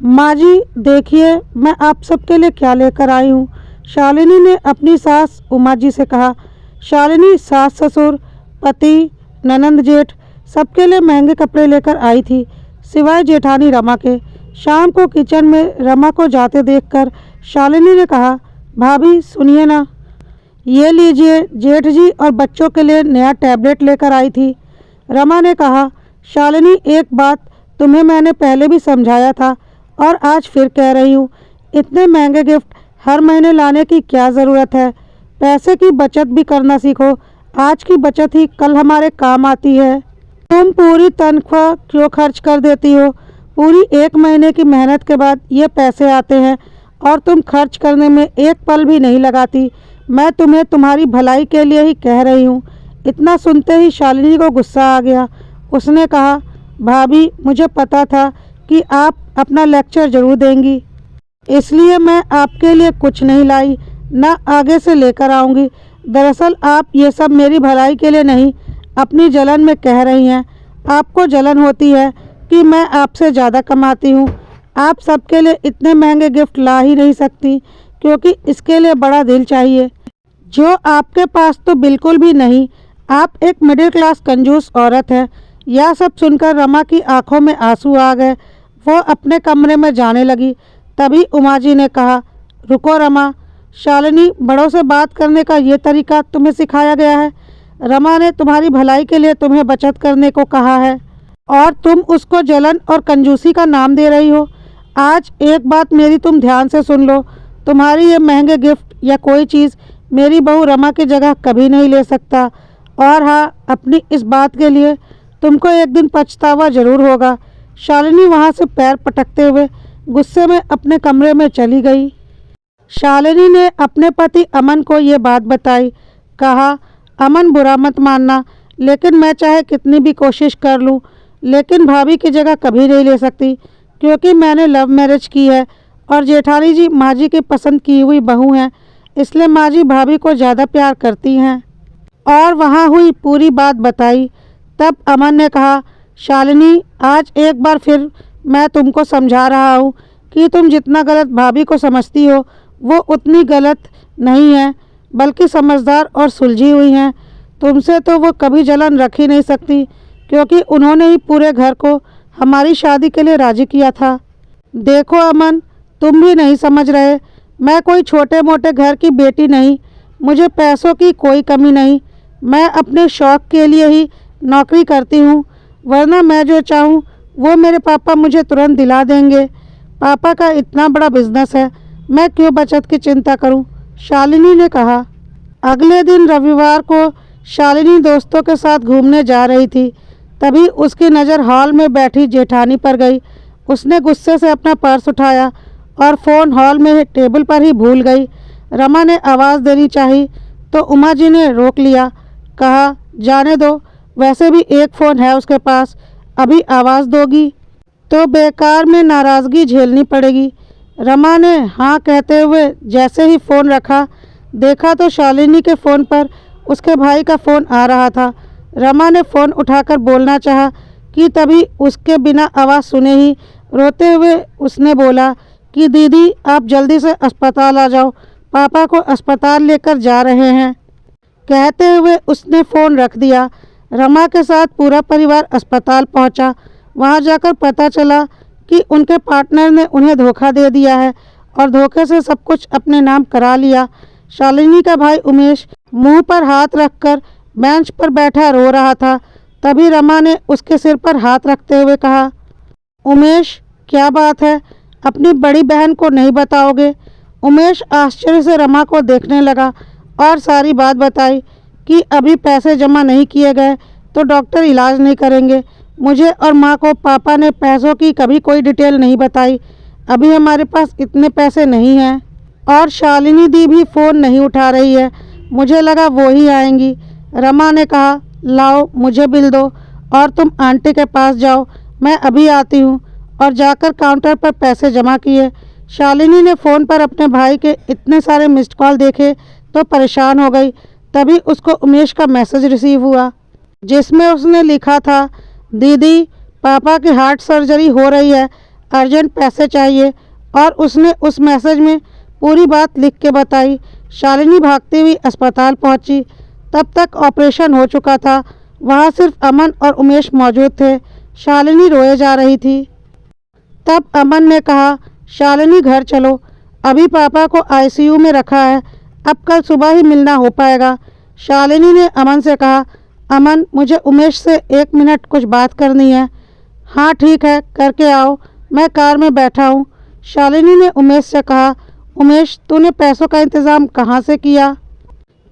माँ जी देखिए, मैं आप सबके लिए क्या लेकर आई हूँ। शालिनी ने अपनी सास उमा जी से कहा। शालिनी सास ससुर, पति, ननंद जेठ सबके लिए महंगे कपड़े लेकर आई थी, सिवाय जेठानी रमा के। शाम को किचन में रमा को जाते देखकर शालिनी ने कहा, भाभी सुनिए ना, ये लीजिए, जेठ जी और बच्चों के लिए नया टैबलेट लेकर आई थी। रमा ने कहा, शालिनी एक बात तुम्हें मैंने पहले भी समझाया था और आज फिर कह रही हूँ, इतने महंगे गिफ्ट हर महीने लाने की क्या ज़रूरत है। पैसे की बचत भी करना सीखो। आज की बचत ही कल हमारे काम आती है। तुम पूरी तनख्वाह क्यों खर्च कर देती हो? पूरी एक महीने की मेहनत के बाद ये पैसे आते हैं और तुम खर्च करने में एक पल भी नहीं लगाती। मैं तुम्हें तुम्हारी भलाई के लिए ही कह रही हूँ। इतना सुनते ही शालिनी को गुस्सा आ गया। उसने कहा, भाभी मुझे पता था कि आप अपना लेक्चर ज़रूर देंगी, इसलिए मैं आपके लिए कुछ नहीं लाई, ना आगे से लेकर आऊँगी। दरअसल आप ये सब मेरी भलाई के लिए नहीं, अपनी जलन में कह रही हैं। आपको जलन होती है कि मैं आपसे ज़्यादा कमाती हूँ। आप सबके लिए इतने महंगे गिफ्ट ला ही नहीं सकती, क्योंकि इसके लिए बड़ा दिल चाहिए, जो आपके पास तो बिल्कुल भी नहीं। आप एक मिडिल क्लास कंजूस औरत है। यह सब सुनकर रमा की आंखों में आंसू आ गए। वो अपने कमरे में जाने लगी। तभी उमा जी ने कहा, रुको रमा, शालिनी, बड़ों से बात करने का ये तरीका तुम्हें सिखाया गया है? रमा ने तुम्हारी भलाई के लिए तुम्हें बचत करने को कहा है और तुम उसको जलन और कंजूसी का नाम दे रही हो। आज एक बात मेरी तुम ध्यान से सुन लो, तुम्हारी ये महंगे गिफ्ट या कोई चीज़ मेरी बहू रमा की जगह कभी नहीं ले सकता। और हाँ, अपनी इस बात के लिए तुमको एक दिन पछतावा ज़रूर होगा। शालिनी वहाँ से पैर पटकते हुए गुस्से में अपने कमरे में चली गई। शालिनी ने अपने पति अमन को ये बात बताई। कहा, अमन बुरा मत मानना, लेकिन मैं चाहे कितनी भी कोशिश कर लूँ, लेकिन भाभी की जगह कभी नहीं ले सकती, क्योंकि मैंने लव मैरिज की है और जेठानी जी माँ जी की पसंद की हुई बहू हैं, इसलिए माँ जी भाभी को ज़्यादा प्यार करती हैं। और वहाँ हुई पूरी बात बताई। तब अमन ने कहा, शालिनी, आज एक बार फिर मैं तुमको समझा रहा हूँ कि तुम जितना गलत भाभी को समझती हो, वो उतनी गलत नहीं है, बल्कि समझदार और सुलझी हुई हैं। तुमसे तो वो कभी जलन रख ही नहीं सकती, क्योंकि उन्होंने ही पूरे घर को हमारी शादी के लिए राजी किया था। देखो अमन, तुम भी नहीं समझ रहे। मैं कोई छोटे मोटे घर की बेटी नहीं, मुझे पैसों की कोई कमी नहीं। मैं अपने शौक़ के लिए ही नौकरी करती हूँ, वरना मैं जो चाहूँ वो मेरे पापा मुझे तुरंत दिला देंगे। पापा का इतना बड़ा बिजनेस है, मैं क्यों बचत की चिंता करूँ? शालिनी ने कहा। अगले दिन रविवार को शालिनी दोस्तों के साथ घूमने जा रही थी। तभी उसकी नज़र हॉल में बैठी जेठानी पर गई। उसने गुस्से से अपना पर्स उठाया और फ़ोन हॉल में टेबल पर ही भूल गई। रमा ने आवाज़ देनी चाही तो उमा जी ने रोक लिया। कहा, जाने दो, वैसे भी एक फ़ोन है उसके पास, अभी आवाज़ दोगी तो बेकार में नाराज़गी झेलनी पड़ेगी। रमा ने हाँ कहते हुए जैसे ही फ़ोन रखा, देखा तो शालिनी के फ़ोन पर उसके भाई का फ़ोन आ रहा था। रमा ने फ़ोन उठाकर बोलना चाहा कि तभी उसके बिना आवाज़ सुने ही रोते हुए उसने बोला कि दीदी, आप जल्दी से अस्पताल आ जाओ, पापा को अस्पताल लेकर जा रहे हैं। कहते हुए उसने फ़ोन रख दिया। रमा के साथ पूरा परिवार अस्पताल पहुंचा। वहां जाकर पता चला कि उनके पार्टनर ने उन्हें धोखा दे दिया है और धोखे से सब कुछ अपने नाम करा लिया। शालिनी का भाई उमेश मुंह पर हाथ रखकर बेंच पर बैठा रो रहा था। तभी रमा ने उसके सिर पर हाथ रखते हुए कहा, उमेश, क्या बात है, अपनी बड़ी बहन को नहीं बताओगे? उमेश आश्चर्य से रमा को देखने लगा और सारी बात बताई कि अभी पैसे जमा नहीं किए गए तो डॉक्टर इलाज नहीं करेंगे। मुझे और माँ को पापा ने पैसों की कभी कोई डिटेल नहीं बताई। अभी हमारे पास इतने पैसे नहीं हैं और शालिनी दी भी फ़ोन नहीं उठा रही है। मुझे लगा वो ही आएंगी। रमा ने कहा, लाओ मुझे बिल दो और तुम आंटी के पास जाओ, मैं अभी आती हूँ। और जाकर काउंटर पर पैसे जमा किए। शालिनी ने फ़ोन पर अपने भाई के इतने सारे मिस्ड कॉल देखे तो परेशान हो गई। तभी उसको उमेश का मैसेज रिसीव हुआ, जिसमें उसने लिखा था, दीदी, पापा की हार्ट सर्जरी हो रही है, अर्जेंट पैसे चाहिए और उसने उस मैसेज में पूरी बात लिख के बताई। शालिनी भागती हुई अस्पताल पहुंची। तब तक ऑपरेशन हो चुका था। वहाँ सिर्फ अमन और उमेश मौजूद थे। शालिनी रोए जा रही थी। तब अमन ने कहा, शालिनी घर चलो, अभी पापा को आईसीयू में रखा है, अब कल सुबह ही मिलना हो पाएगा। शालिनी ने अमन से कहा, अमन मुझे उमेश से 1 मिनट कुछ बात करनी है। हाँ ठीक है, करके आओ, मैं कार में बैठा हूँ। शालिनी ने उमेश से कहा, उमेश तूने पैसों का इंतज़ाम कहाँ से किया?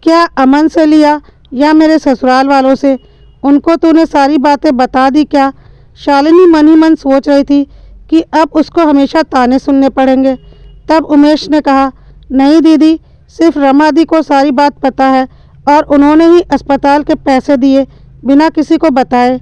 क्या अमन से लिया या मेरे ससुराल वालों से? उनको तूने सारी बातें बता दी क्या? शालिनी मन ही मन सोच रही थी कि अब उसको हमेशा ताने सुनने पड़ेंगे। तब उमेश ने कहा, नहीं दीदी, सिर्फ रमा दी को सारी बात पता है और उन्होंने ही अस्पताल के पैसे दिए बिना किसी को बताए।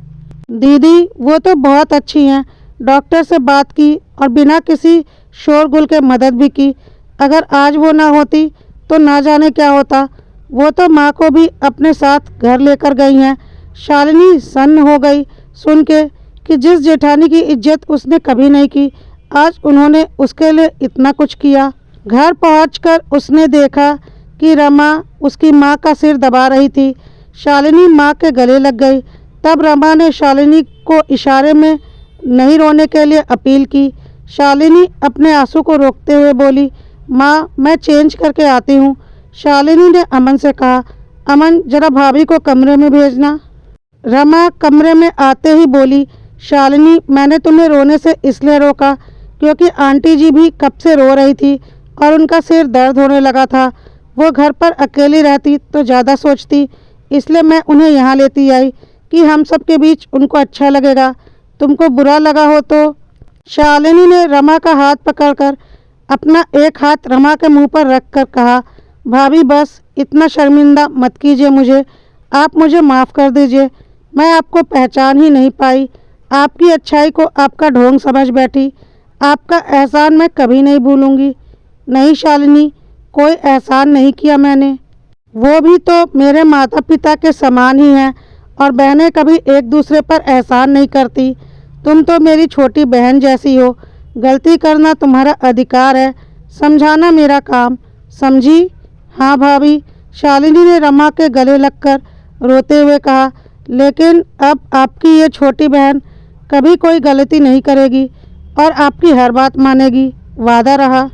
दीदी वो तो बहुत अच्छी हैं, डॉक्टर से बात की और बिना किसी शोरगुल के मदद भी की। अगर आज वो ना होती तो ना जाने क्या होता। वो तो माँ को भी अपने साथ घर लेकर गई हैं। शालिनी सन्न हो गई सुन के कि जिस जेठानी की इज्जत उसने कभी नहीं की, आज उन्होंने उसके लिए इतना कुछ किया। घर पहुंचकर उसने देखा कि रमा उसकी माँ का सिर दबा रही थी। शालिनी माँ के गले लग गई। तब रमा ने शालिनी को इशारे में नहीं रोने के लिए अपील की। शालिनी अपने आंसू को रोकते हुए बोली, माँ मैं चेंज करके आती हूँ। शालिनी ने अमन से कहा, अमन जरा भाभी को कमरे में भेजना। रमा कमरे में आते ही बोली, शालिनी मैंने तुम्हें रोने से इसलिए रोका क्योंकि आंटी जी भी कब से रो रही थी और उनका सिर दर्द होने लगा था। वो घर पर अकेली रहती तो ज़्यादा सोचती, इसलिए मैं उन्हें यहाँ लेती आई कि हम सब के बीच उनको अच्छा लगेगा। तुमको बुरा लगा हो तो? शालिनी ने रमा का हाथ पकड़कर अपना एक हाथ रमा के मुंह पर रख कर कहा, भाभी बस इतना शर्मिंदा मत कीजिए मुझे, आप मुझे माफ़ कर दीजिए। मैं आपको पहचान ही नहीं पाई। आपकी अच्छाई को आपका ढोंग समझ बैठी। आपका एहसान मैं कभी नहीं भूलूंगी। नहीं शालिनी, कोई एहसान नहीं किया मैंने। वो भी तो मेरे माता पिता के समान ही हैं और बहनें कभी एक दूसरे पर एहसान नहीं करती। तुम तो मेरी छोटी बहन जैसी हो। गलती करना तुम्हारा अधिकार है, समझाना मेरा काम, समझी? हाँ भाभी, शालिनी ने रमा के गले लगकर रोते हुए कहा, लेकिन अब आपकी ये छोटी बहन कभी कोई गलती नहीं करेगी और आपकी हर बात मानेगी, वादा रहा।